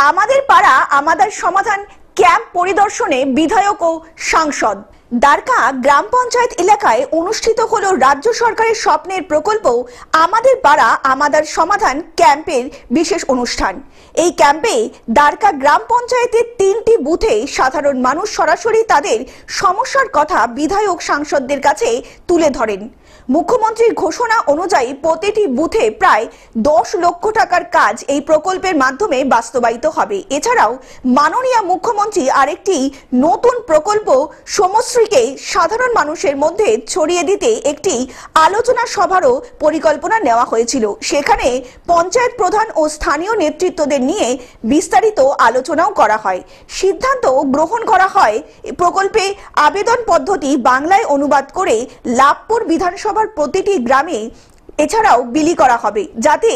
আমাদের পাড়া আমাদের সমাধান ক্যাম্প পরিদর্শনে বিধায়ক ও সাংসদ। দ্বারকা গ্রাম পঞ্চায়েত এলাকায় অনুষ্ঠিত হলো রাজ্য সরকারের স্বপ্নের প্রকল্প আমাদের পাড়া আমাদের সমাধান ক্যাম্পের বিশেষ অনুষ্ঠান। এই ক্যাম্পে দ্বারকা গ্রাম পঞ্চায়েতের 3টি বুথে সাধারণ মানুষ সরাসরি তাদের সমস্যার কথা বিধায়ক সাংসদদের কাছে তুলে ধরেন। মুখ্যমন্ত্রীর ঘোষণা অনুযায়ী প্রতিটি বুথে প্রায় 10 লক্ষ টাকার কাজ এই প্রকল্পের মাধ্যমে বাস্তবায়িত হবে। এছাড়াও মাননীয় মুখ্যমন্ত্রী আরেকটি নতুন প্রকল্প সমশ্রীকে সাধারণ মানুষের মধ্যে ছড়িয়ে দিতে একটি আলোচনা সভারও পরিকল্পনা নেওয়া হয়েছিল। সেখানে পঞ্চায়েত প্রধান ও স্থানীয় নেতৃত্বদের নিয়ে বিস্তারিত আলোচনাও করা হয়। সিদ্ধান্ত গ্রহণ করা হয় প্রকল্পে আবেদন পদ্ধতি বাংলায় অনুবাদ করে লাভপুর বিধানসভার প্রতিটি গ্রামে এছাড়াও বিলি করা হবে, যাতে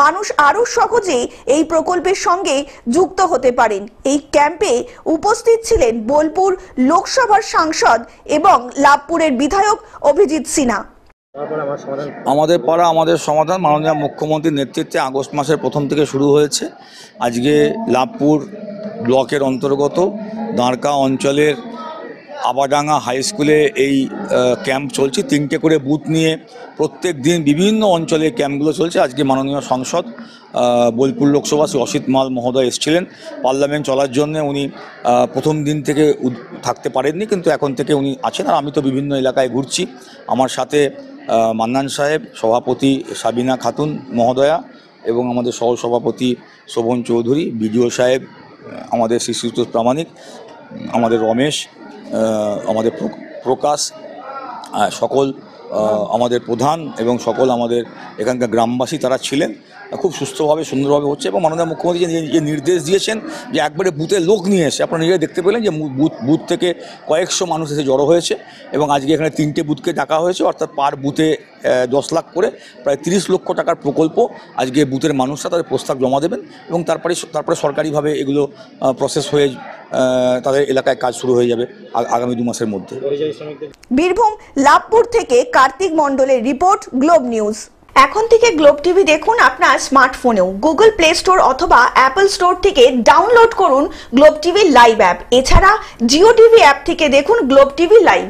মানুষ আরো সহজে এই প্রকল্পের সঙ্গে যুক্ত হতে পারেন। এই ক্যাম্পে উপস্থিত ছিলেন বোলপুর লোকসভার সাংসদ এবং লাভপুরের বিধায়ক অভিজিৎ সিনহা। আমাদের পাড়া আমাদের সমাধান মাননীয় মুখ্যমন্ত্রীর নেতৃত্বে আগস্ট মাসের প্রথম থেকে শুরু হয়েছে। আজকে লাভপুর ব্লকের অন্তর্গত দাঁড়কা অঞ্চলের আবাডাঙ্গা হাই স্কুলে এই ক্যাম্প চলছে। 3টে করে বুথ নিয়ে প্রত্যেক দিন বিভিন্ন অঞ্চলে ক্যাম্পগুলো চলছে। আজকে মাননীয় সাংসদ বোলপুর লোকসভা শ্রী অসিত মাল মহোদয় এসেছিলেন। পার্লামেন্ট চলার জন্য উনি প্রথম দিন থেকে থাকতে পারেননি, কিন্তু এখন থেকে উনি আছেন। আর আমি তো বিভিন্ন এলাকায় ঘুরছি। আমার সাথে মান্নান সাহেব, সভাপতি সাবিনা খাতুন মহোদয়া এবং আমাদের সহ সভাপতি শোভন চৌধুরী, বিডিও সাহেব আমাদের শ্রীযুক্ত প্রামাণিক, আমাদের রমেশ, আমাদের প্রকাশ, সকল আমাদের প্রধান এবং সকল আমাদের এখানকার গ্রামবাসী তারা ছিলেন। খুব সুস্থভাবে সুন্দরভাবে হচ্ছে এবং মাননীয় মুখ্যমন্ত্রী যে নির্দেশ দিয়েছেন যে একবারে বুথে লোক নিয়ে এসে, আপনারা নিজেরা দেখতে পেলেন যে বুথ থেকে কয়েকশো মানুষ এসে জড়ো হয়েছে এবং আজকে এখানে 3টে বুথকে ডাকা হয়েছে, অর্থাৎ পার বুথে 10 লাখ করে প্রায় 30 লক্ষ টাকার প্রকল্প। আজকে বুথের মানুষরা তাদের প্রস্তাব জমা দেবেন এবং তারপরে সরকারিভাবে এগুলো প্রসেস হয়ে তাদের এলাকায় কাজ শুরু হয়ে যাবে আগামী 2 মাসের মধ্যে। বীরভূম লাভপুর থেকে কার্তিক মণ্ডলের রিপোর্ট, গ্লোব নিউজ। এখন থেকে গ্লোব টিভি দেখুন আপনার স্মার্টফোনেও। গুগল প্লে স্টোর অথবা অ্যাপল স্টোর থেকে ডাউনলোড করুন গ্লোব টিভি লাইভ অ্যাপ। এছাড়া জিও টিভি অ্যাপ থেকে দেখুন গ্লোব টিভি লাইভ।